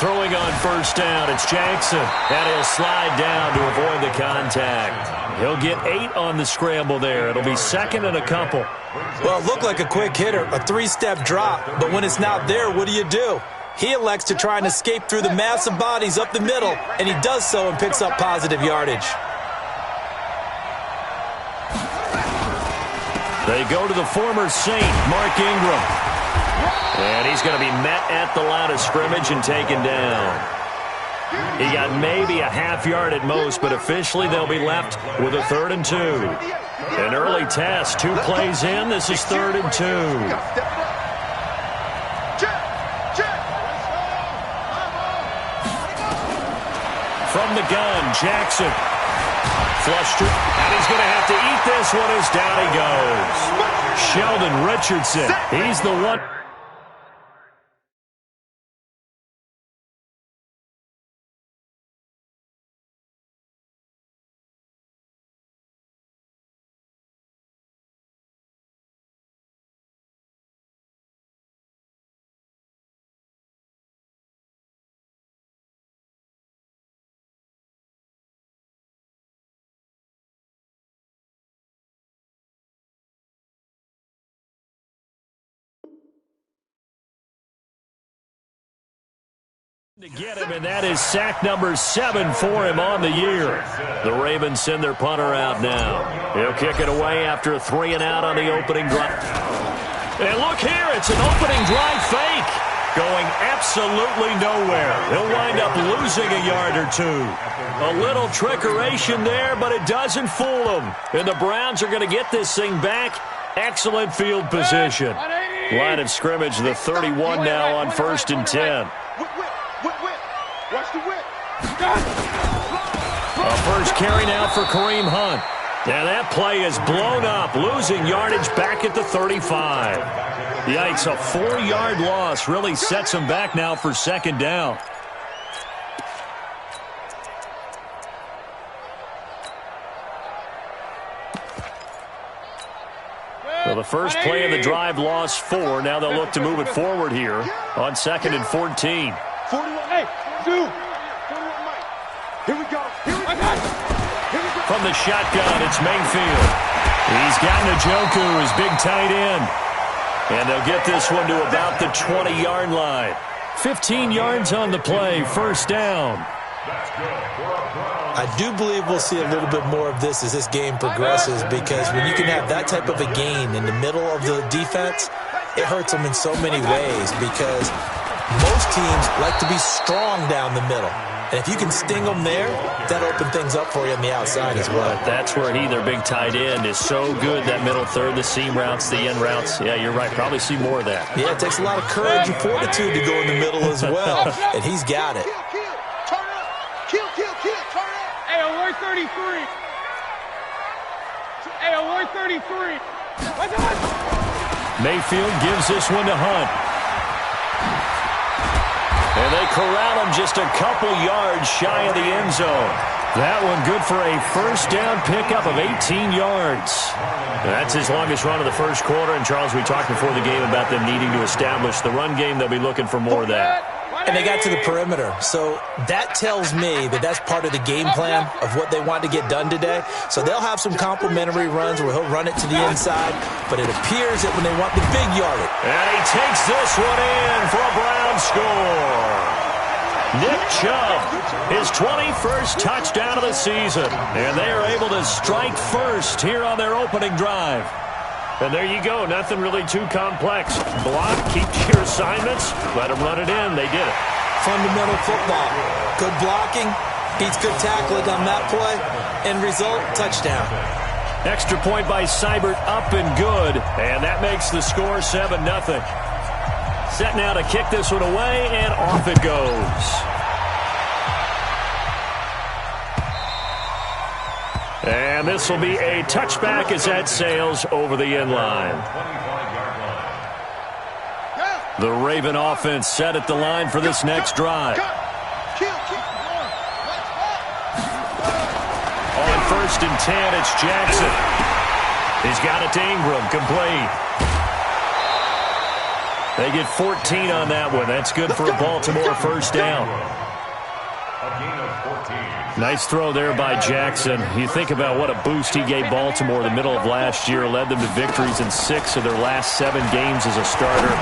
Throwing on first down, it's Jackson. And he'll slide down to avoid the contact. He'll get 8 on the scramble there. It'll be second and a couple. Well, it looked like a quick hitter, a 3-step drop. But when it's not there, what do? He elects to try and escape through the massive bodies up the middle, and he does so and picks up positive yardage. They go to the former Saint, Mark Ingram. And he's going to be met at the line of scrimmage and taken down. He got maybe a half yard at most, but officially they'll be left with a 3rd and 2. An early test, 2 plays in. This is 3rd and 2. From the gun, Jackson. Flushed it, and he's going to have to eat this one as down he goes. Sheldon Richardson, he's the one. To get him, and that is sack number 7 for him on the year. The Ravens send their punter out now. He'll kick it away after a 3 and out on the opening drive. And look here, it's an opening drive fake. Going absolutely nowhere. He'll wind up losing a yard or 2. A little trickeration there, but it doesn't fool him. And the Browns are going to get this thing back. Excellent field position. Line of scrimmage, the 31 now on 1st and 10. Watch the whip. A first carry now for Kareem Hunt. And that play is blown up, losing yardage back at the 35. Yikes, a 4-yard loss really sets him back now for 2nd down. Well, the first play of the drive lost 4. Now they'll look to move it forward here on 2nd and 14. 41, hey, 2. 41, Mike. Here we go. From the shotgun, it's Mayfield. He's got Njoku, his big tight end. And they'll get this one to about the 20-yard line. 15 yards on the play, 1st down. I do believe we'll see a little bit more of this as this game progresses, because when you can have that type of a gain in the middle of the defense, it hurts them in so many ways, because most teams like to be strong down the middle. And if you can sting them there, that'll open things up for you on the outside as well. But that's where their big tight end, is so good, that middle third, the seam routes, the end routes. Yeah, you're right. Probably see more of that. Yeah, it takes a lot of courage and fortitude to go in the middle as well. And he's got it. Kill, turn up. Hey, alert 33. Hey, alert 33. Mayfield gives this one to Hunt. And they corral him just a couple yards shy of the end zone. That one good for a first down pickup of 18 yards. That's his longest run of the first quarter. And, Charles, we talked before the game about them needing to establish the run game. They'll be looking for more of that. And they got to the perimeter. So that tells me that that's part of the game plan of what they want to get done today. So they'll have some complimentary runs where he'll run it to the inside. But it appears that when they want the big yardage. And he takes this one in for a Brown score. Nick Chubb, his 21st touchdown of the season. And they are able to strike first here on their opening drive. And there you go. Nothing really too complex. Block, keep your assignments, let them run it in. They did it. Fundamental football. Good blocking, beats good tackling on that play. End result, touchdown. Extra point by Seibert, up and good. And that makes the score 7-0. Set now to kick this one away, and off it goes. And this will be a touchback as that sails over the end line. The Raven offense set at the line for this next drive. On 1st and 10, it's Jackson. He's got it to Ingram, complete. They get 14 on that one. That's good for a Baltimore first down. Nice throw there by Jackson. You think about what a boost he gave Baltimore the middle of last year, led them to victories in 6 of their last 7 games as a starter,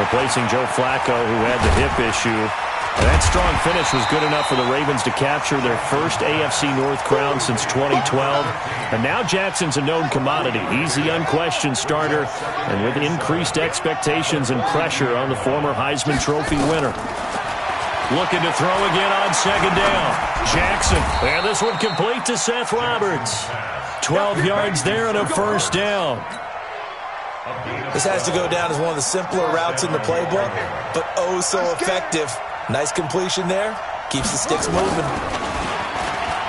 replacing Joe Flacco, who had the hip issue. That strong finish was good enough for the Ravens to capture their first AFC North crown since 2012. And now Jackson's a known commodity. He's the unquestioned starter, and with increased expectations and pressure on the former Heisman Trophy winner. Looking to throw again on second down. Jackson, and this one complete to Seth Roberts. 12 yards there and a first down. This has to go down as one of the simpler routes in the playbook, but oh so effective. Nice completion there. Keeps the sticks moving.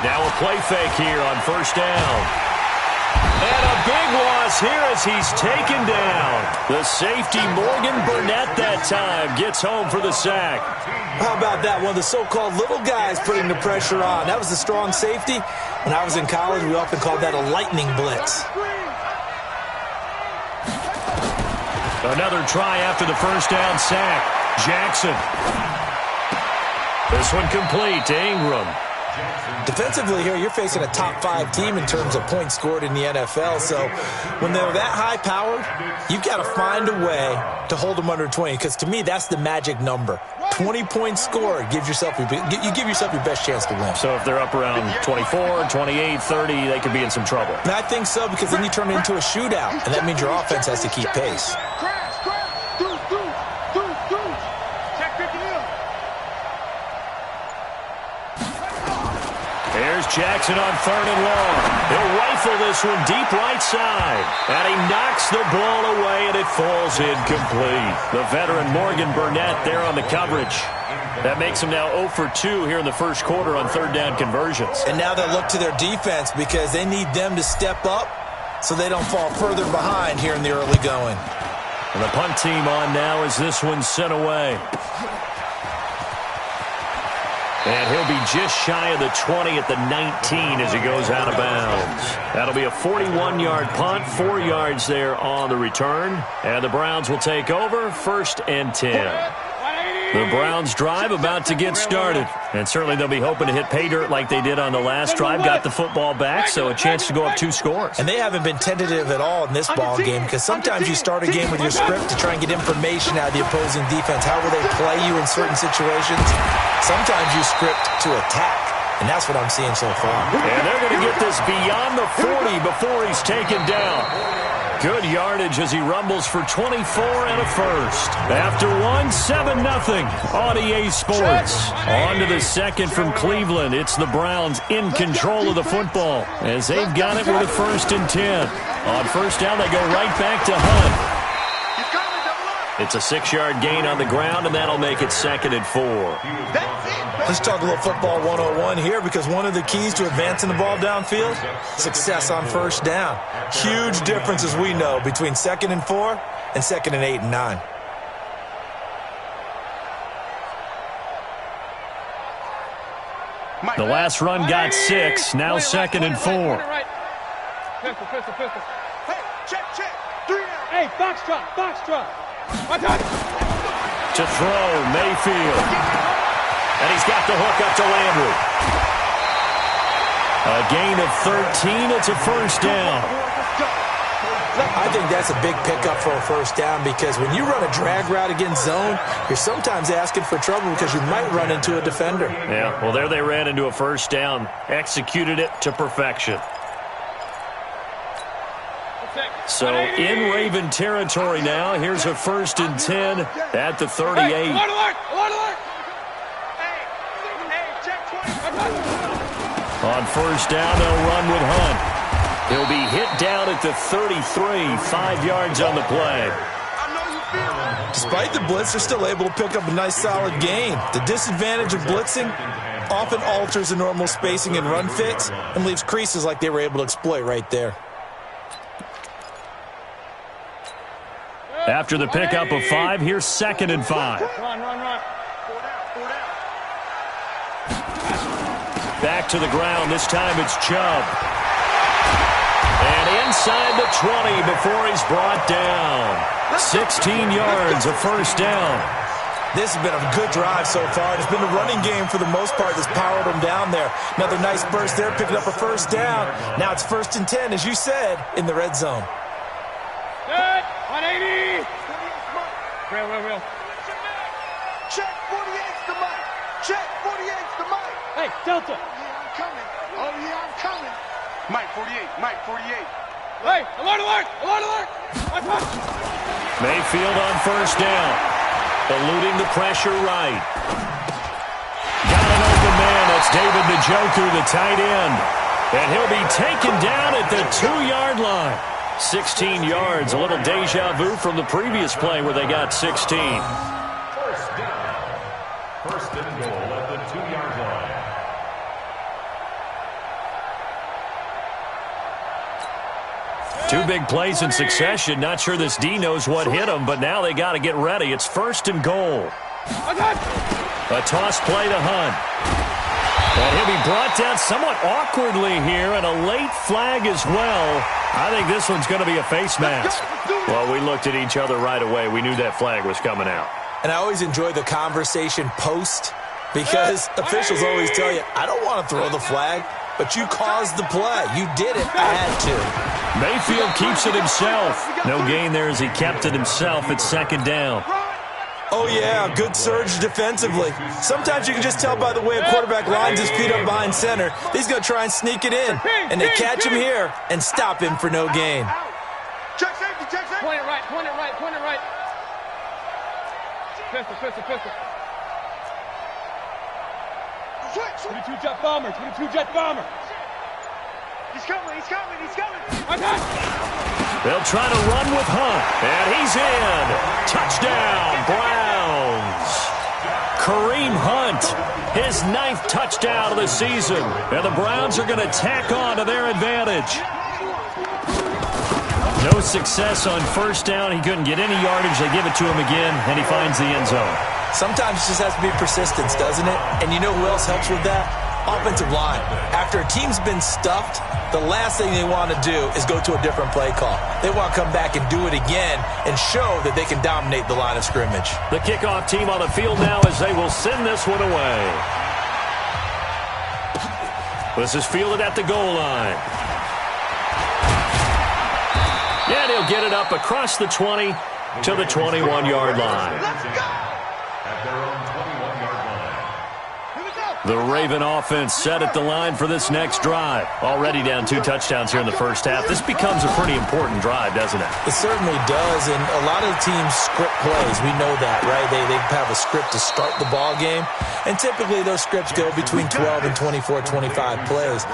Now a play fake here on first down. And a big loss here as he's taken down. The safety, Morgan Burnett, that time gets home for the sack. How about that? One of the so-called little guys putting the pressure on. That was the strong safety. When I was in college, we often called that a lightning blitz. Another try after the first down sack. Jackson. This one complete to Ingram. Defensively here, you're facing a top 5 team in terms of points scored in the NFL. So when they're that high-powered, you've got to find a way to hold them under 20. Because to me, that's the magic number. 20 points scored, you give yourself your best chance to win. So if they're up around 24, 28, 30, they could be in some trouble. And I think so, because then you turn it into a shootout, and that means your offense has to keep pace. Here's Jackson on 3rd and long. He'll rifle this one deep right side. And he knocks the ball away, and it falls incomplete. The veteran Morgan Burnett there on the coverage. That makes him now 0 for 2 here in the first quarter on 3rd down conversions. And now they'll look to their defense because they need them to step up so they don't fall further behind here in the early going. And the punt team on now as this one's sent away. And he'll be just shy of the 20 at the 19 as he goes out of bounds. That'll be a 41-yard punt, 4 yards there on the return. And the Browns will take over, 1st and 10. The Browns drive about to get started. And certainly they'll be hoping to hit pay dirt like they did on the last drive. Got the football back, so a chance to go up 2 scores. And they haven't been tentative at all in this ball game, because sometimes you start a game with your script to try and get information out of the opposing defense. How will they play you in certain situations? Sometimes you script to attack, and that's what I'm seeing so far. And they're going to get this beyond the 40 before he's taken down. Good yardage as he rumbles for 24 and a first. After 7-0 on EA Sports. On to the second from Cleveland. It's the Browns in control of the football as they've got it with a 1st and 10. On first down, they go right back to Hunt. It's a 6-yard gain on the ground, and that'll make it 2nd and 4. Let's talk a little football 101 here, because one of the keys to advancing the ball downfield, success on first down. Huge difference, as we know, between 2nd and 4 and 2nd and 8 and 9. The last run got 6, now 2nd and 4. Pistol. Hey, check. 3 out. Hey, box drop. To throw, Mayfield. And he's got the hook up to Landry. A gain of 13. It's a first down. I think that's a big pickup for a first down, because when you run a drag route against zone, you're sometimes asking for trouble because you might run into a defender. Yeah, well, there they ran into a first down. Executed it to perfection. So in Raven territory now. Here's a 1st and 10 at the 38. Hey, alert! On first down, they'll run with Hunt. He'll be hit down at the 33, 5 yards on the play. Despite the blitz, they're still able to pick up a nice solid gain. The disadvantage of blitzing often alters the normal spacing and run fits and leaves creases like they were able to exploit right there. After the pickup of 5, here's 2nd and 5. Run. Back to the ground. This time it's Chubb. And inside the 20 before he's brought down. 16 yards, a first down. This has been a good drive so far. It's been a running game for the most part that's powered them down there. Another nice burst there, picking up a first down. Now it's 1st and 10, as you said, in the red zone. Good. 180. Real. Check 48's the mic. Check 48's the mic. Hey, Delta. Yeah, I'm coming. Oh, yeah, I'm coming. Mike 48. Mike 48. Hey, alert. Mayfield on first down. Eluding the pressure right. Got an open man. That's David Njoku, the tight end. And he'll be taken down at the 2-yard line. 16 yards. A little deja vu from the previous play where they got 16. First down. First and goal at the 2-yard line. Two big plays in succession. Not sure this D knows what hit him, but now they got to get ready. It's 1st and goal. A toss play to Hunt. And he'll be brought down somewhat awkwardly here, and a late flag as well. I think this one's going to be a face mask. Well, we looked at each other right away. We knew that flag was coming out. And I always enjoy the conversation post because officials always tell you, I don't want to throw the flag, but you caused the play. You did it. I had to. Mayfield keeps it himself. No gain there as he kept it himself at 2nd down. Oh, yeah, good surge defensively. Sometimes you can just tell by the way a quarterback lines his feet up behind center. He's going to try and sneak it in. And they catch him here and stop him for no gain. Check safety. Point it right. Pistol. Switch. 22 jet bomber. He's coming. They'll try to run with Hunt, and he's in. Touchdown, Browns. Kareem Hunt, his 9th touchdown of the season, and the Browns are going to tack on to their advantage. No success on first down. He couldn't get any yardage. They give it to him again, and he finds the end zone. Sometimes it just has to be persistence, doesn't it? And you know who else helps with that? Offensive line. After a team's been stuffed, the last thing they want to do is go to a different play call. They want to come back and do it again and show that they can dominate the line of scrimmage. The kickoff team on the field now as they will send this one away. This is fielded at the goal line. And he'll get it up across the 20 to the 21-yard line. Let's go. At their own 21-yard line. Here we go. The Raven offense set at the line for this next drive. Already down 2 touchdowns here in the first half. This becomes a pretty important drive, doesn't it? It certainly does, and a lot of the teams script plays. We know that, right? They have a script to start the ball game, and typically those scripts go between 12 and 24, 25 plays.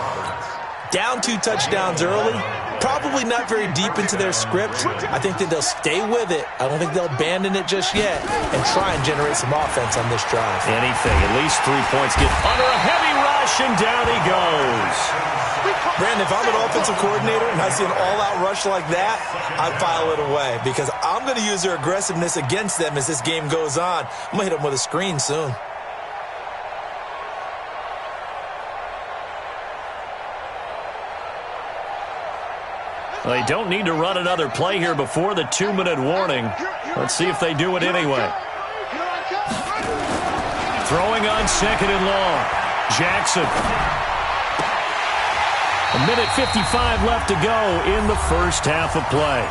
Down 2 touchdowns early, probably not very deep into their script. I think that they'll stay with it. I don't think they'll abandon it just yet and try and generate some offense on this drive. Anything, at least 3 points. Get under a heavy rush, and down he goes. Brandon, if I'm an offensive coordinator and I see an all-out rush like that, I file it away because I'm going to use their aggressiveness against them as this game goes on. I'm going to hit them with a screen soon. They don't need to run another play here before the 2-minute warning. Let's see if they do it anyway. Throwing on 2nd and long. Jackson. 1:55 left to go in the first half of play.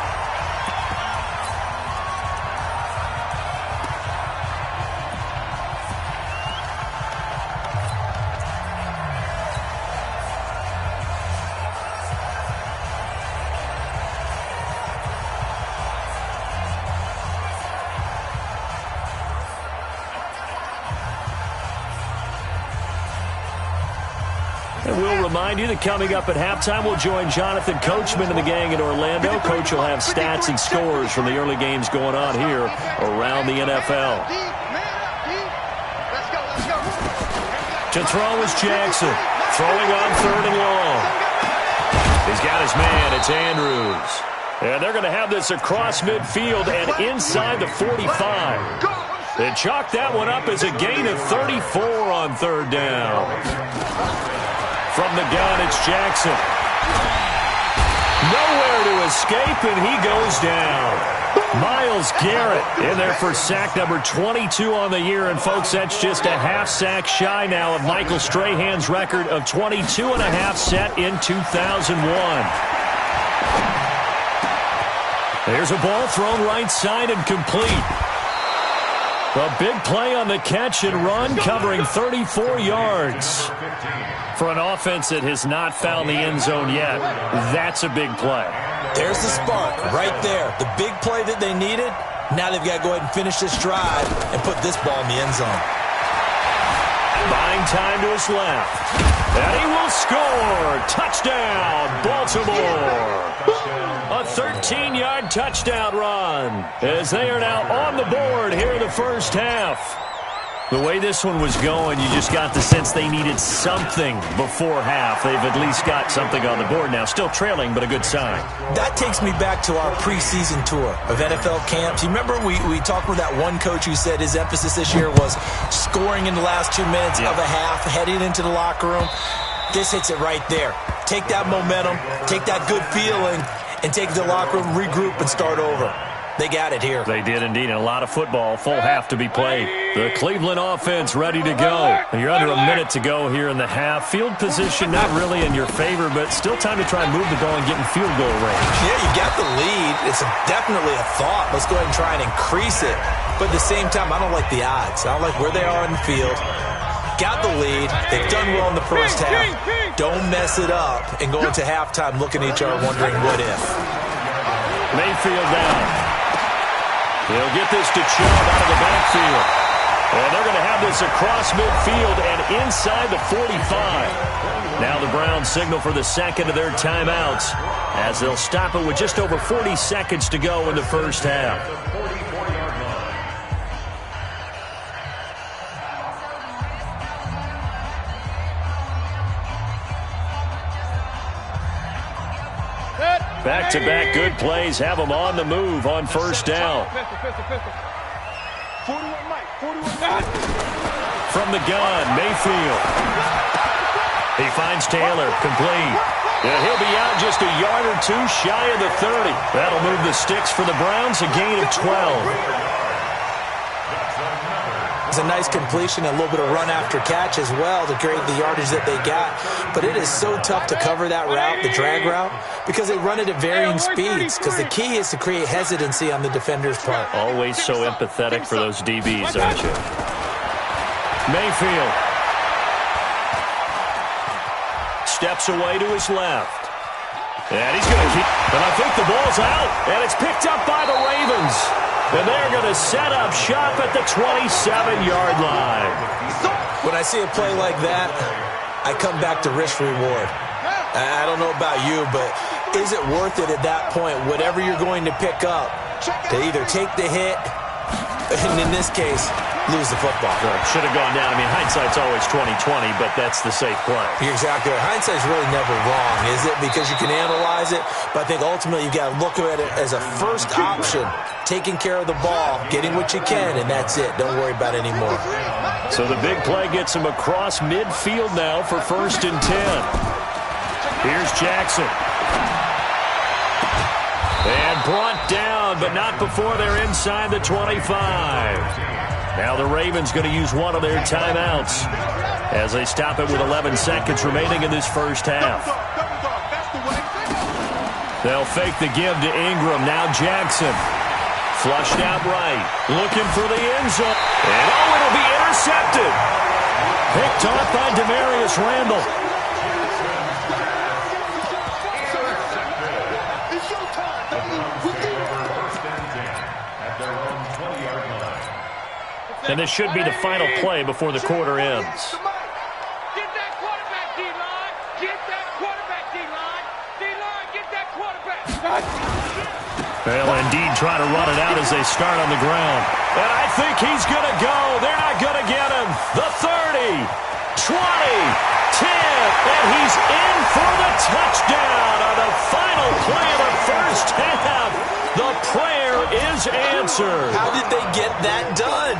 And we'll remind you that coming up at halftime, we'll join Jonathan Coachman and the gang in Orlando. Coach will have stats and scores from the early games going on here around the NFL. To throw is Jackson. Throwing on 3rd and long. He's got his man. It's Andrews. And they're going to have this across midfield and inside the 45. They chalk that one up as a gain of 34 on 3rd down. From the gun, it's Jackson. Nowhere to escape, and he goes down. Myles Garrett in there for sack number 22 on the year. And, folks, that's just a half sack shy now of Michael Strahan's record of 22 and a half set in 2001. There's a ball thrown right side and complete. A big play on the catch and run, covering 34 yards. For an offense that has not found the end zone yet, that's a big play. There's the spark right there. The big play that they needed. Now they've got to go ahead and finish this drive and put this ball in the end zone. Buying time to his left. And he will score. Touchdown, Baltimore. A 13-yard touchdown run as they are now on the board here in the first half. The way this one was going, you just got the sense they needed something before half. They've at least got something on the board now. Still trailing, but a good sign. That takes me back to our preseason tour of NFL camps. You remember we talked with that one coach who said his emphasis this year was scoring in the last 2 minutes of a half, heading into the locker room. This hits it right there. Take that momentum, take that good feeling, and take the locker room, regroup, and start over. They got it here. They did indeed, and a lot of football, full half to be played. The Cleveland offense ready to go. And you're under a minute to go here in the half. Field position not really in your favor, but still time to try and move the ball and get in field goal range. Yeah, you got the lead. It's definitely a thought. Let's go ahead and try and increase it. But at the same time, I don't like the odds. I don't like where they are in the field. Got the lead. They've done well in the first half. Don't mess it up and go into halftime looking at each other wondering what if. Mayfield down. They'll get this to Chubb out of the backfield. And they're going to have this across midfield and inside the 45. Now the Browns signal for the second of their timeouts as they'll stop it with just over 40 seconds to go in the first half. Back-to-back good plays have them on the move on first down. From the gun, Mayfield. He finds Taylor, complete. And he'll be out just a yard or two shy of the 30. That'll move the sticks for the Browns, a gain of 12. It's a nice completion, a little bit of run after catch as well to create the yardage that they got. But it is so tough to cover that route, the drag route, because they run it at varying speeds. Because the key is to create hesitancy on the defender's part. Always so empathetic for those DBs, aren't you? Mayfield steps away to his left. And he's going to keep, but I think the ball's out, and it's picked up by the Ravens. And they're going to set up shop at the 27-yard line. When I see a play like that, I come back to risk-reward. I don't know about you, but is it worth it at that point, whatever you're going to pick up, to either take the hit, and in this case, lose the football? Should have gone down. I mean, hindsight's always 20/20, but that's the safe play. You're exactly right. Hindsight's really never wrong, is it? Because you can analyze it, but I think ultimately you've got to look at it as a first option, taking care of the ball, getting what you can, and that's it. Don't worry about it anymore. So the big play gets him across midfield now for 1st and 10. Here's Jackson. And brought down, but not before they're inside the 25. Now the Ravens going to use one of their timeouts as they stop it with 11 seconds remaining in this first half. They'll fake the give to Ingram. Now Jackson. Flushed out right. Looking for the end zone. And it'll be intercepted. Picked off by Demarius Randall. And this should be the final play before the quarter ends. Get that quarterback, D-line. Get that quarterback, D-line. D-line, get that quarterback. They'll indeed try to run it out as they start on the ground. And I think he's going to go. They're not going to get him. The 30, 20, 10, and he's in for the touchdown on the final play of the first half. The prayer is answered. How did they get that done?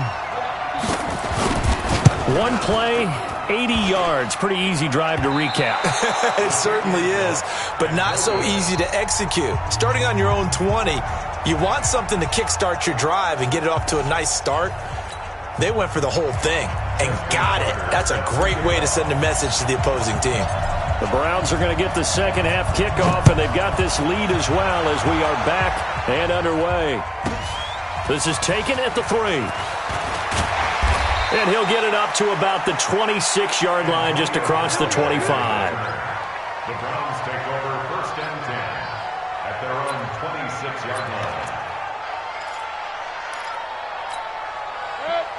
One play, 80 yards. Pretty easy drive to recap. It certainly is. but not so easy to execute. Starting on your own 20, you want something to kickstart your drive and get it off to a nice start. They went for the whole thing and got it. That's a great way to send a message to the opposing team. The Browns are going to get the second half kickoff, and they've got this lead as well as we are back and underway. This is taken at the 3. And he'll get it up to about the 26-yard line just across the 25. The Browns take over 1st and 10 at their own 26-yard line.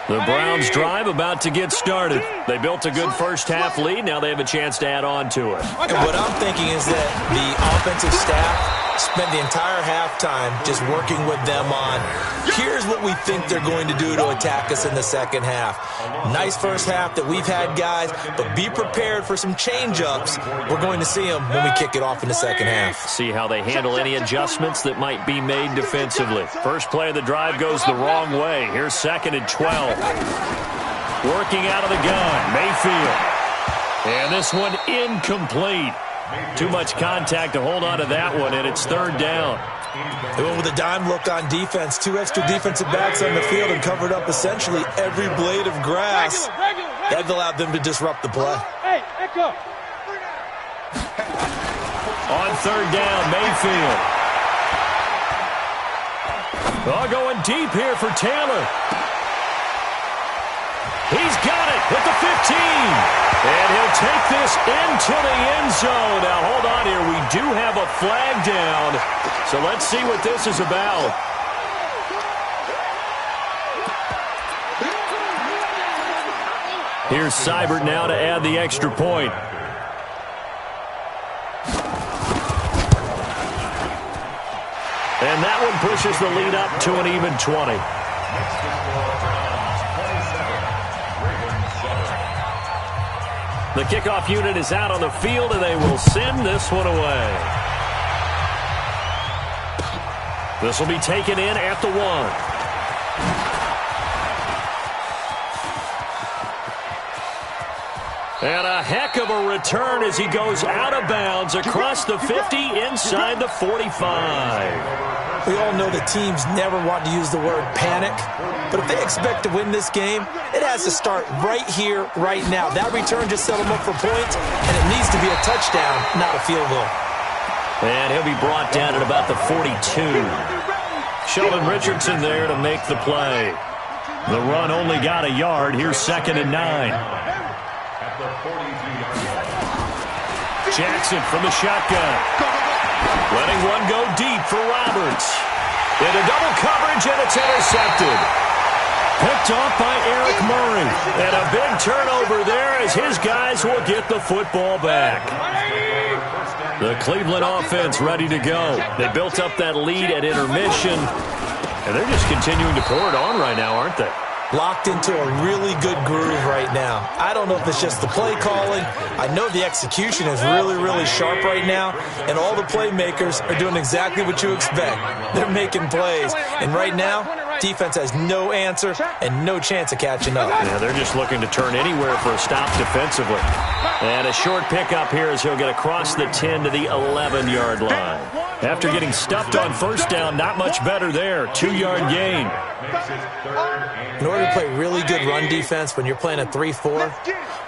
The Browns drive about to get started. They built a good first half lead. Now they have a chance to add on to it. And what I'm thinking is that the offensive staff spent the entire halftime just working with them on, here's what we think they're going to do to attack us in the second half. Nice first half that we've had, guys, but be prepared for some change-ups. We're going to see them when we kick it off in the second half. See how they handle any adjustments that might be made defensively. First play of the drive goes the wrong way. Here's 2nd and 12. Working out of the gun, Mayfield. And this one incomplete. Too much contact to hold on to that one, and it's 3rd down. They went with a dime look on defense. 2 extra defensive backs on the field and covered up essentially every blade of grass. That allowed them to disrupt the play. On 3rd down, Mayfield. Oh, going deep here for Taylor. He's got it at the 15. And he'll take this into the end zone. Now, hold on here. We do have a flag down. So let's see what this is about. Here's Seibert now to add the extra point. And that one pushes the lead up to an even 20. The kickoff unit is out on the field, and they will send this one away. This will be taken in at the 1. And a heck of a return as he goes out of bounds across the 50 inside the 45. We all know that teams never want to use the word panic, but if they expect to win this game, it has to start right here, right now. That return just set them up for points, and it needs to be a touchdown, not a field goal. And he'll be brought down at about the 42. Sheldon Richardson there to make the play. The run only got a yard. Here's 2nd and 9. Jackson from the shotgun. Letting one go deep for Roberts. Into double coverage, and it's intercepted. Picked off by Eric Murray. And a big turnover there as his guys will get the football back. The Cleveland offense ready to go. They built up that lead at intermission, and they're just continuing to pour it on right now, aren't they? Locked into a really good groove right now. I don't know if it's just the play calling. I know the execution is really, really sharp right now, and all the playmakers are doing exactly what you expect. They're making plays, and right now, defense has no answer and no chance of catching up. Yeah, they're just looking to turn anywhere for a stop defensively. And a short pickup here as he'll get across the 10 to the 11-yard line. After getting stuffed on first down, not much better there. 2-yard gain. In order to play really good run defense when you're playing a 3-4,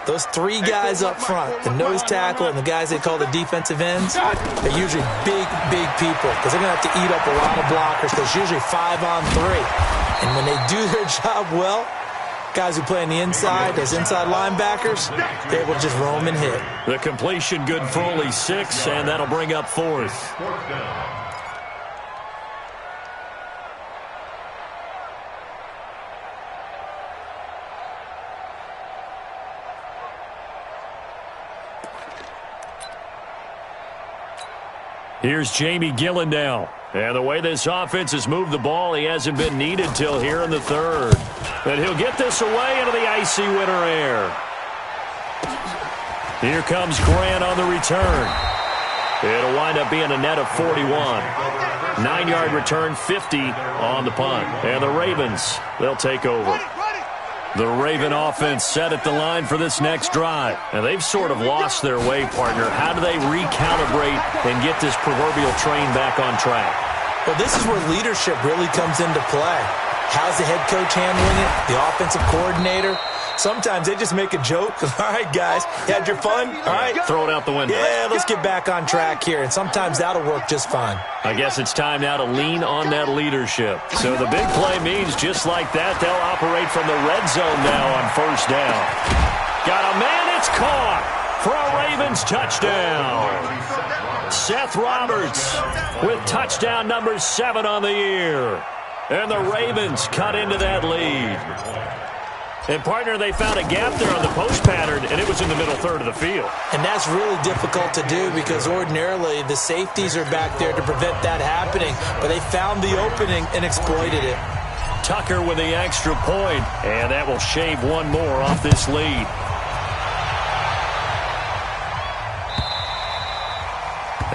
those 3 guys up front, the nose tackle and the guys they call the defensive ends, they're usually big, big people because they're going to have to eat up a lot of blockers. There's usually 5 on 3. And when they do their job well, guys who play on the inside, those inside linebackers, they're able to just roam and hit. The completion good for only 6, and that'll bring up 4th. Here's Jamie Gillen now. And the way this offense has moved the ball, he hasn't been needed till here in the 3rd. And he'll get this away into the icy winter air. Here comes Grant on the return. It'll wind up being a net of 41. 9-yard return, 50 on the punt. And the Ravens, they'll take over. The Raven offense set at the line for this next drive. And they've sort of lost their way, partner. How do they recalibrate and get this proverbial train back on track? Well, this is where leadership really comes into play. How's the head coach handling it? The offensive coordinator? Sometimes they just make a joke. All right, guys, you had your fun? All right. Throw it out the window. Yeah, let's get back on track here. And sometimes that'll work just fine. I guess it's time now to lean on that leadership. So the big play means just like that, they'll operate from the red zone now on first down. Got a man, it's caught for a Ravens touchdown. Seth Roberts with touchdown number 7 on the year. And the Ravens cut into that lead. And, partner, they found a gap there on the post pattern, and it was in the middle third of the field. And that's really difficult to do because ordinarily the safeties are back there to prevent that happening. But they found the opening and exploited it. Tucker with the extra point, and that will shave one more off this lead.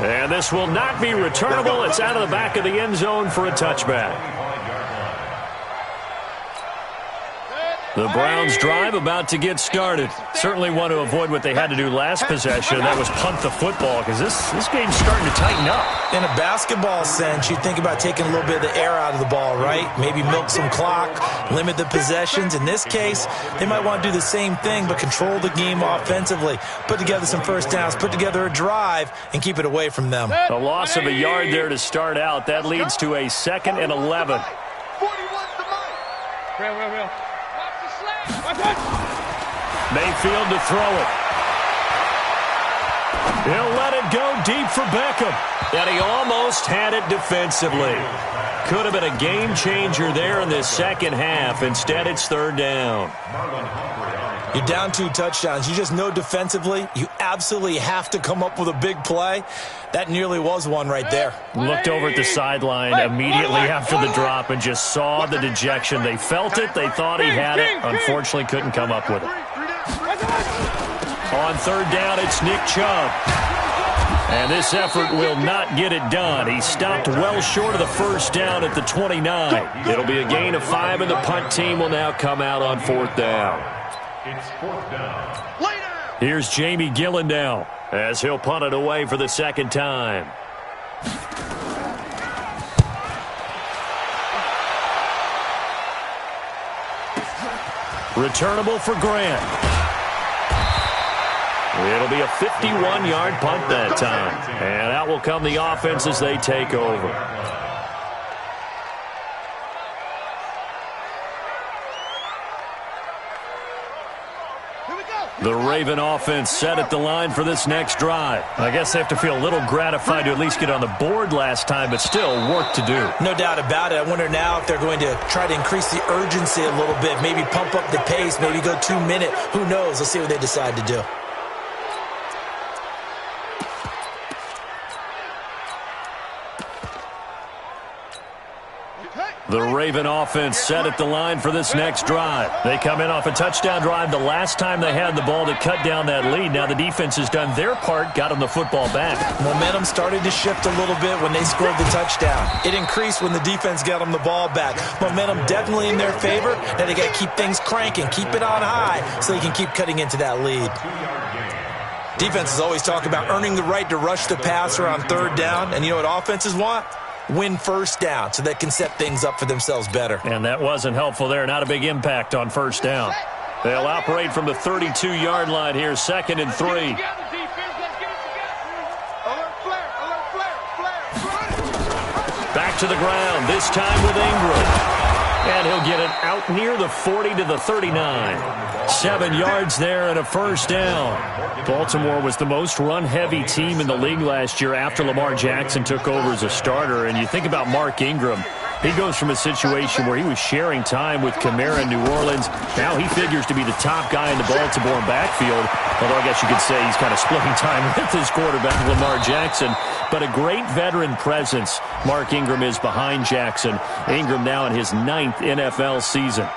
And this will not be returnable. It's out of the back of the end zone for a touchback. The Browns drive about to get started. Certainly want to avoid what they had to do last possession. That was punt the football because this game's starting to tighten up. In a basketball sense, you think about taking a little bit of the air out of the ball, right? Maybe milk some clock, limit the possessions. In this case, they might want to do the same thing but control the game offensively. Put together some first downs, put together a drive, and keep it away from them. A loss of a yard there to start out. That leads to a 2nd and 11. Real. Mayfield to throw it. He'll let it go deep for Beckham. And he almost had it defensively. Could have been a game changer there in this second half. Instead, it's third down. You're down 2 touchdowns. You just know defensively you absolutely have to come up with a big play. That nearly was one right there. Looked over at the sideline immediately after the drop and just saw the dejection. They felt it. They thought he had it. Unfortunately, couldn't come up with it. On third down, it's Nick Chubb. And this effort will not get it done. He stopped well short of the first down at the 29. It'll be a gain of 5, and the punt team will now come out on 4th down. It's 4th down. Here's Jamie Gillen now as he'll punt it away for the second time. Returnable for Grant. It'll be a 51-yard punt that time. And out will come the offense as they take over. The Raven offense set at the line for this next drive. I guess they have to feel a little gratified to at least get on the board last time, but still work to do. No doubt about it. I wonder now if they're going to try to increase the urgency a little bit, maybe pump up the pace, maybe go 2-minute. Who knows? Let's see what they decide to do. The Raven offense set at the line for this next drive. They come in off a touchdown drive the last time they had the ball to cut down that lead. Now the defense has done their part, got them the football back. Momentum started to shift a little bit when they scored the touchdown. It increased when the defense got them the ball back. Momentum definitely in their favor. Now they got to keep things cranking, keep it on high so they can keep cutting into that lead. Defenses always talk about earning the right to rush the passer on third down. And you know what offenses want? Win first down so they can set things up for themselves better. And that wasn't helpful there. Not a big impact on first down. They'll operate from the 32-yard line here, 2nd and 3. Back to the ground, this time with Ingram. And he'll get it out near the 40 to the 39. 7 yards there and a first down. Baltimore was the most run-heavy team in the league last year after Lamar Jackson took over as a starter. And you think about Mark Ingram. He goes from a situation where he was sharing time with Kamara in New Orleans. Now he figures to be the top guy in the Baltimore backfield. Although I guess you could say he's kind of splitting time with his quarterback, Lamar Jackson. But a great veteran presence Mark Ingram is behind Jackson. Ingram now in his 9th NFL season.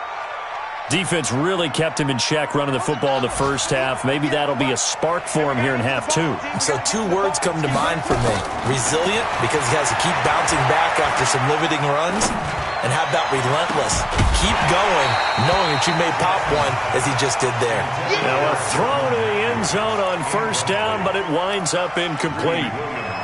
Defense really kept him in check running the football in the first half. Maybe that'll be a spark for him here in half 2. So 2 words come to mind for me. Resilient, because he has to keep bouncing back after some limiting runs. and have that relentless, keep going, knowing that you may pop one as he just did there. Now a throw to the end zone on first down, but it winds up incomplete.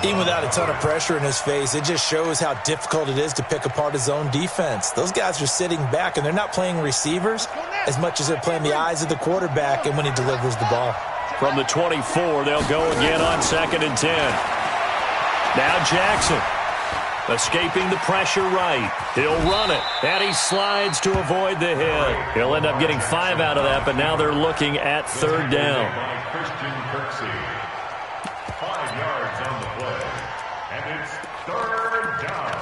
Even without a ton of pressure in his face, it just shows how difficult it is to pick apart his own defense. Those guys are sitting back, and they're not playing receivers as much as they're playing the eyes of the quarterback and when he delivers the ball. From the 24, they'll go again on 2nd and 10. Now Jackson, escaping the pressure right. He'll run it, and he slides to avoid the hit. He'll end up getting 5 out of that, but now they're looking at 3rd down. Christian Kirksey. 5 yards on the play, and it's 3rd down.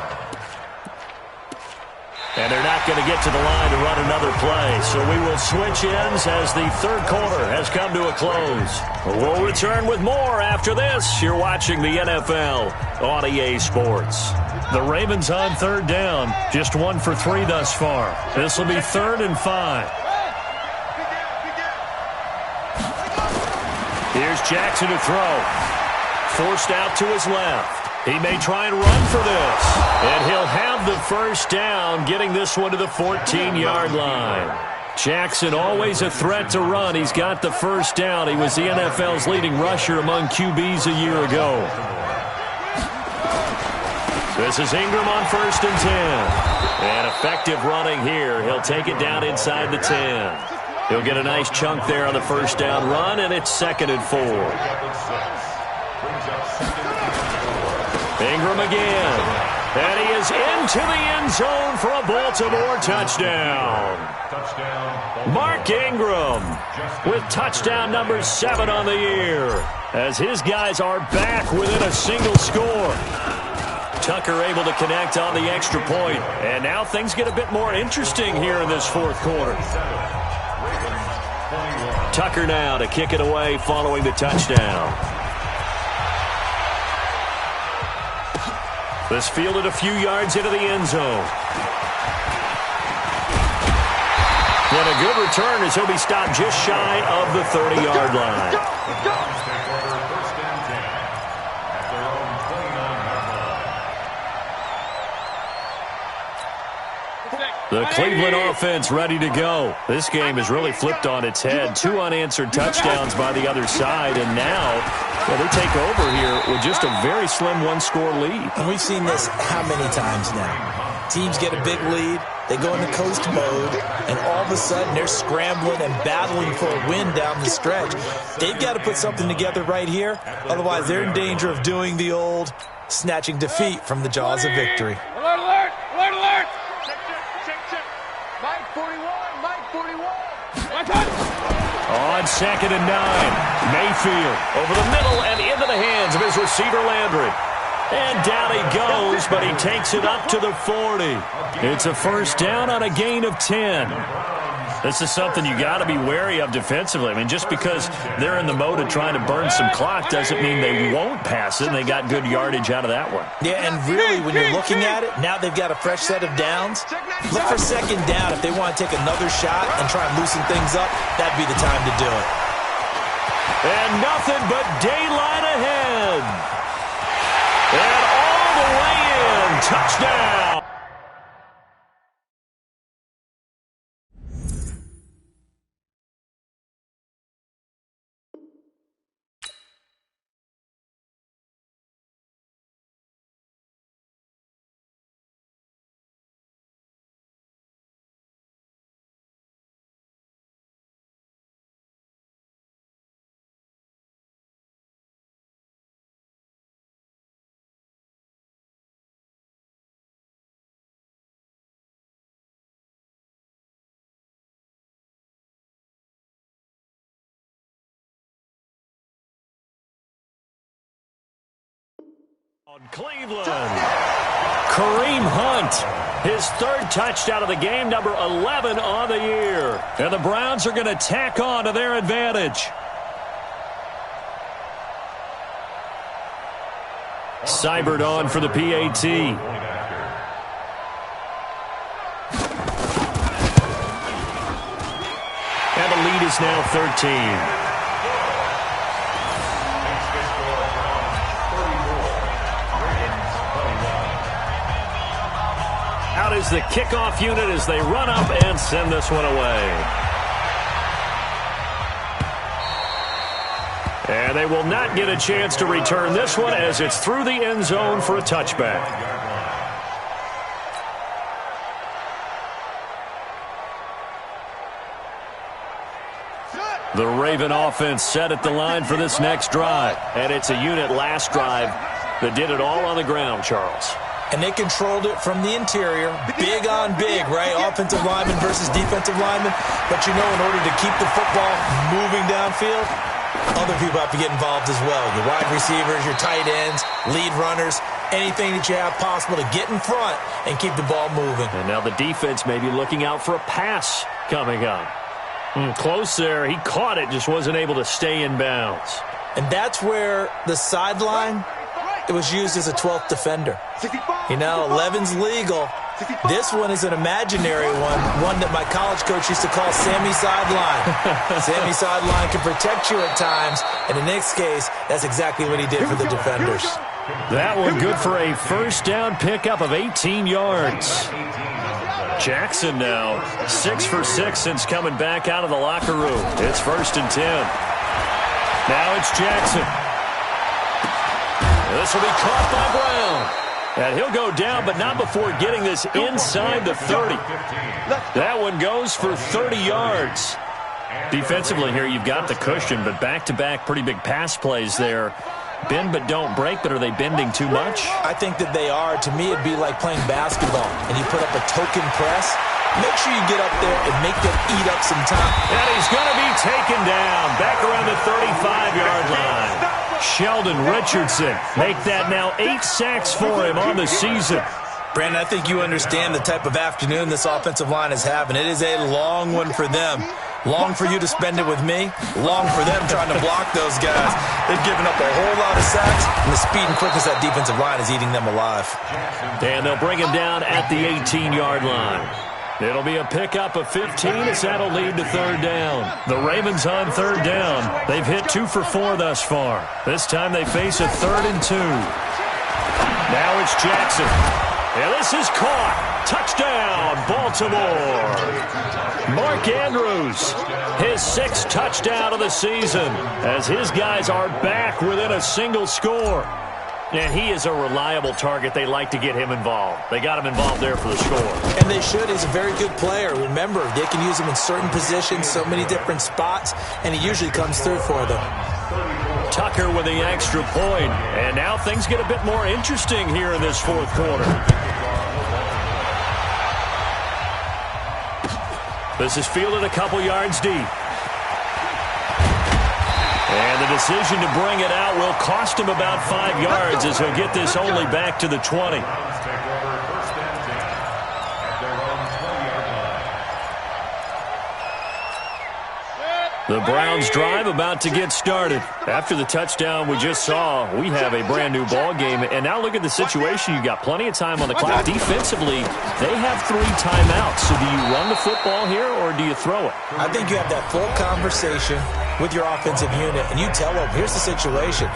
And they're not going to get to the line to run another play, so we will switch ends as the 3rd quarter has come to a close. We'll return with more after this. You're watching the NFL on EA Sports. The Ravens on 3rd down, just 1 for 3 thus far. This will be 3rd and 5. Here's Jackson to throw. Forced out to his left. He may try and run for this. And he'll have the first down, getting this one to the 14-yard line. Jackson, always a threat to run. He's got the first down. He was the NFL's leading rusher among QBs a year ago. This is Ingram on 1st and 10. And effective running here. He'll take it down inside the 10. He'll get a nice chunk there on the first down run, and it's 2nd and 4. Ingram again. And he is into the end zone for a Baltimore touchdown. Mark Ingram with touchdown number 7 on the year, as his guys are back within a single score. Tucker able to connect on the extra point, and now things get a bit more interesting here in this 4th quarter. Tucker now to kick it away following the touchdown. This fielded a few yards into the end zone. And a good return as he'll be stopped just shy of the 30-yard line. The Cleveland offense ready to go. This game has really flipped on its head. 2 unanswered touchdowns by the other side, and now they take over here with just a very slim 1-score lead. And we've seen this how many times now? Teams get a big lead, they go into coast mode, and all of a sudden they're scrambling and battling for a win down the stretch. They've got to put something together right here, otherwise they're in danger of doing the old snatching defeat from the jaws of victory. Alert, alert, alert, alert. Mike 41, Mike 41. On 2nd and 9, Mayfield over the middle and into the hands of his receiver Landry. And down he goes, but he takes it up to the 40. It's a first down on a gain of 10. This is something you got to be wary of defensively. I mean, just because they're in the mode of trying to burn some clock doesn't mean they won't pass it, and they got good yardage out of that one. Yeah, and really, when you're looking at it, now they've got a fresh set of downs. Look for 2nd down. If they want to take another shot and try and loosen things up, that'd be the time to do it. And nothing but daylight ahead. And all the way in. Touchdown. On Cleveland, Kareem Hunt, his 3rd touchdown of the game, number 11 on the year. And the Browns are going to tack on to their advantage. Seibert on for the PAT. And the lead is now 13. out is the kickoff unit as they run up and send this one away. And they will not get a chance to return this one as it's through the end zone for a touchback. The Raven offense set at the line for this next drive. And it's a unit last drive that did it all on the ground, Charles. And they controlled it from the interior. Big on big, right? Offensive lineman versus defensive lineman. But you know, in order to keep the football moving downfield, other people have to get involved as well. Your wide receivers, your tight ends, lead runners, anything that you have possible to get in front and keep the ball moving. And now the defense may be looking out for a pass coming up. Close there. He caught it, just wasn't able to stay in bounds. And that's where the sideline, it was used as a 12th defender. You know, 11's legal. This one is an imaginary one that my college coach used to call Sammy Sideline. Sammy Sideline can protect you at times, and in this case, that's exactly what he did for the defenders. That one good for a first down pickup of 18 yards. Jackson now 6 for 6 since coming back out of the locker room. It's 1st and 10. Now it's Jackson. This will be caught by Brown. And he'll go down, but not before getting this inside the 30. That one goes for 30 yards. Defensively here, you've got the cushion, but back-to-back pretty big pass plays there. Bend but don't break, but are they bending too much? I think that they are. To me, it'd be like playing basketball, and you put up a token press. Make sure you get up there and make them eat up some time. And he's going to be taken down back around the 35-yard line. Sheldon Richardson make that now 8 sacks for him on the season. Brandon, I think you understand the type of afternoon this offensive line is having. It is a long one for them. Long for you to spend it with me. Long for them trying to block those guys. They've given up a whole lot of sacks, and the speed and quickness of that defensive line is eating them alive. And they'll bring him down at the 18-yard line. It'll be a pickup of 15 as that'll lead to 3rd down. The Ravens on 3rd down. They've hit 2 for 4 thus far. This time they face a 3rd and 2. Now it's Jackson. And this is caught. Touchdown, Baltimore. Mark Andrews, his 6th touchdown of the season as his guys are back within a single score. And he is a reliable target. They like to get him involved. They got him involved there for the score. And they should. He's a very good player. Remember, they can use him in certain positions, so many different spots, and he usually comes through for them. Tucker with the extra point. And now things get a bit more interesting here in this 4th quarter. This is fielded a couple yards deep. And the decision to bring it out will cost him about 5 yards as he'll get this only back to the 20. The Browns drive about to get started. After the touchdown we just saw, we have a brand new ball game. And now look at the situation. You've got plenty of time on the clock. Defensively, they have 3 timeouts. So do you run the football here or do you throw it? I think you have that full conversation with your offensive unit, and you tell them, here's the situation.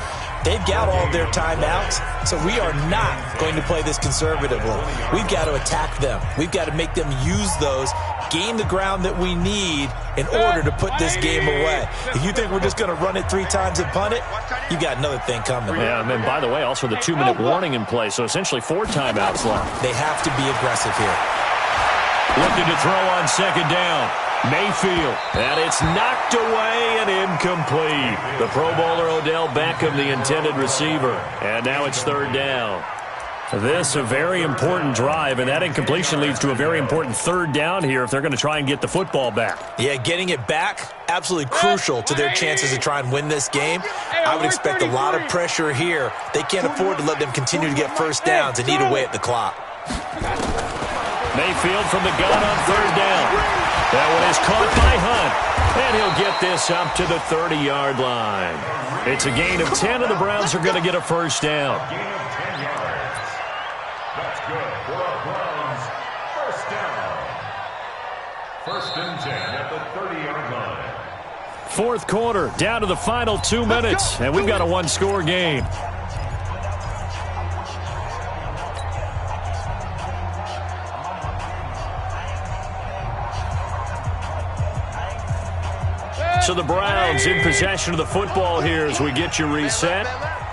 They've got all their timeouts, so we are not going to play this conservatively. We've got to attack them. We've got to make them use those, gain the ground that we need in order to put this game away. If you think we're just going to run it 3 times and punt it, you've got another thing coming. Yeah, and by the way, also the 2-minute warning in play, so essentially 4 timeouts left. They have to be aggressive here. Looking to throw on 2nd down. Mayfield, and it's knocked away and incomplete. The Pro Bowler Odell Beckham, the intended receiver. And now it's 3rd down. This a very important drive, and that incompletion leads to a very important 3rd down here if they're going to try and get the football back. Yeah, getting it back, absolutely crucial to their chances to try and win this game. I would expect a lot of pressure here. They can't afford to let them continue to get first downs and eat away at the clock. Mayfield from the gun on 3rd down. That one is caught by Hunt, and he'll get this up to the 30-yard line. It's a gain of 10, and the Browns are going to get a first down. Gain of 10 yards. That's good for our Browns. First down. 1st and 10 at the 30-yard line. 4th quarter, down to the final 2 minutes, and we've got a 1-score game. So the Browns in possession of the football here as we get you reset.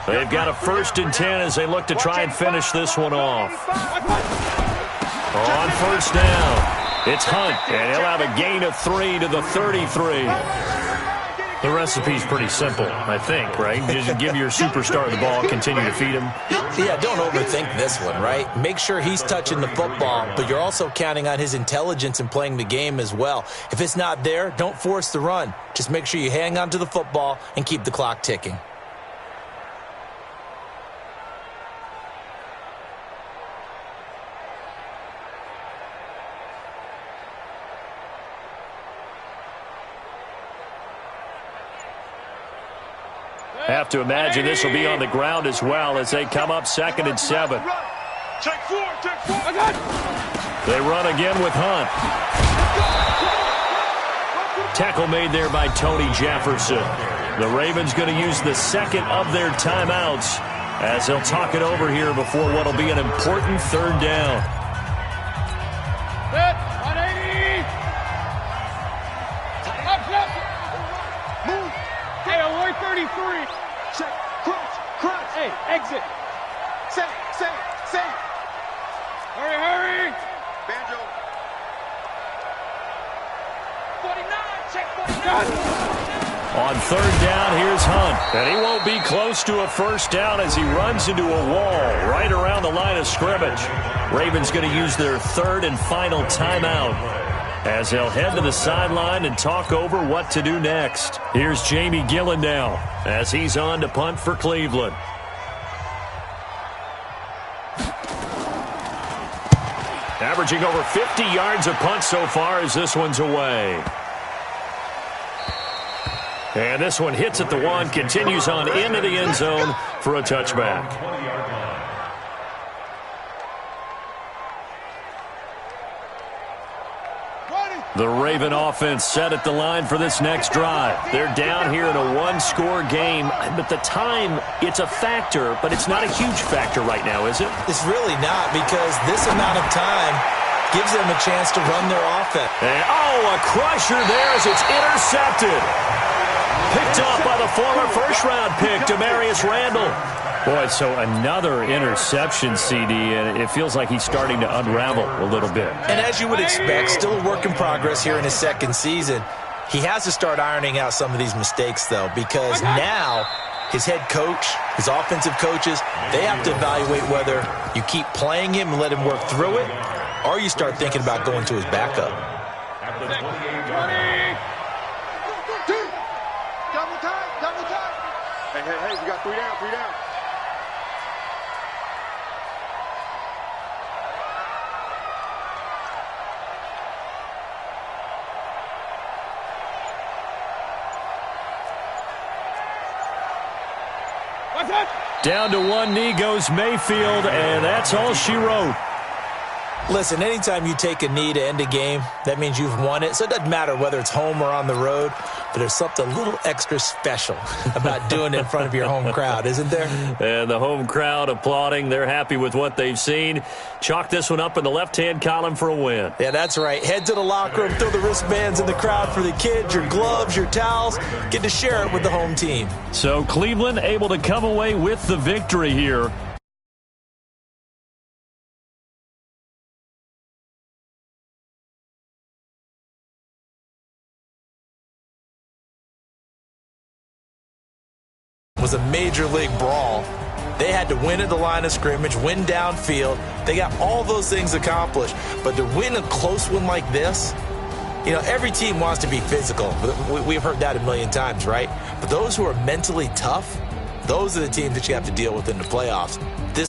They've got a 1st and 10 as they look to try and finish this one off. On 1st down, it's Hunt, and he'll have a gain of 3 to the 33. The recipe's pretty simple, I think, right? Just give your superstar the ball, continue to feed him. Yeah, don't overthink this one, right? Make sure he's touching the football, but you're also counting on his intelligence in playing the game as well. If it's not there, don't force the run. Just make sure you hang on to the football and keep the clock ticking. Have to imagine this will be on the ground as well as they come up 2nd and 7. Take 4, take 4. They run again with Hunt. Tackle made there by Tony Jefferson. The Ravens going to use the 2nd of their timeouts as they'll talk it over here before what will be an important 3rd down. Set, 180. Move. Hey, Aloy 33. Check. Crunch. Hey, exit. Say. Hurry. Banjo. 49, check 49. On 3rd down, here's Hunt. And he won't be close to a 1st down as he runs into a wall right around the line of scrimmage. Ravens going to use their 3rd and final timeout as they'll head to the sideline and talk over what to do next. Here's Jamie Gillen now as he's on to punt for Cleveland. Averaging over 50 yards a punt so far as this one's away. And this one hits at the 1, continues on into the end zone for a touchback. The Raven offense set at the line for this next drive. They're down here in a 1-score game, but the time, it's a factor, but it's not a huge factor right now, is it? It's really not, because this amount of time gives them a chance to run their offense. And, a crusher there as it's intercepted. Picked off by the former first-round pick, Demarius Randall. Boy, so another interception, CD, and it feels like he's starting to unravel a little bit. And as you would expect, still a work in progress here in his 2nd season. He has to start ironing out some of these mistakes, though, because now his head coach, his offensive coaches, they have to evaluate whether you keep playing him and let him work through it, or you start thinking about going to his backup. Double time. Hey, we got 3 down. Down to 1 knee goes Mayfield, and that's all she wrote. Listen, anytime you take a knee to end a game, that means you've won it. So it doesn't matter whether it's home or on the road, but there's something a little extra special about doing it in front of your home crowd, isn't there? And the home crowd applauding. They're happy with what they've seen. Chalk this one up in the left-hand column for a win. Yeah, that's right. Head to the locker room, throw the wristbands in the crowd for the kids, your gloves, your towels. Get to share it with the home team. So Cleveland able to come away with the victory here. Was a major league brawl. They had to win at the line of scrimmage, win downfield. They got all those things accomplished. But to win a close one like this, you know, every team wants to be physical. We've heard that a million times, right? But those who are mentally tough, those are the teams that you have to deal with in the playoffs. This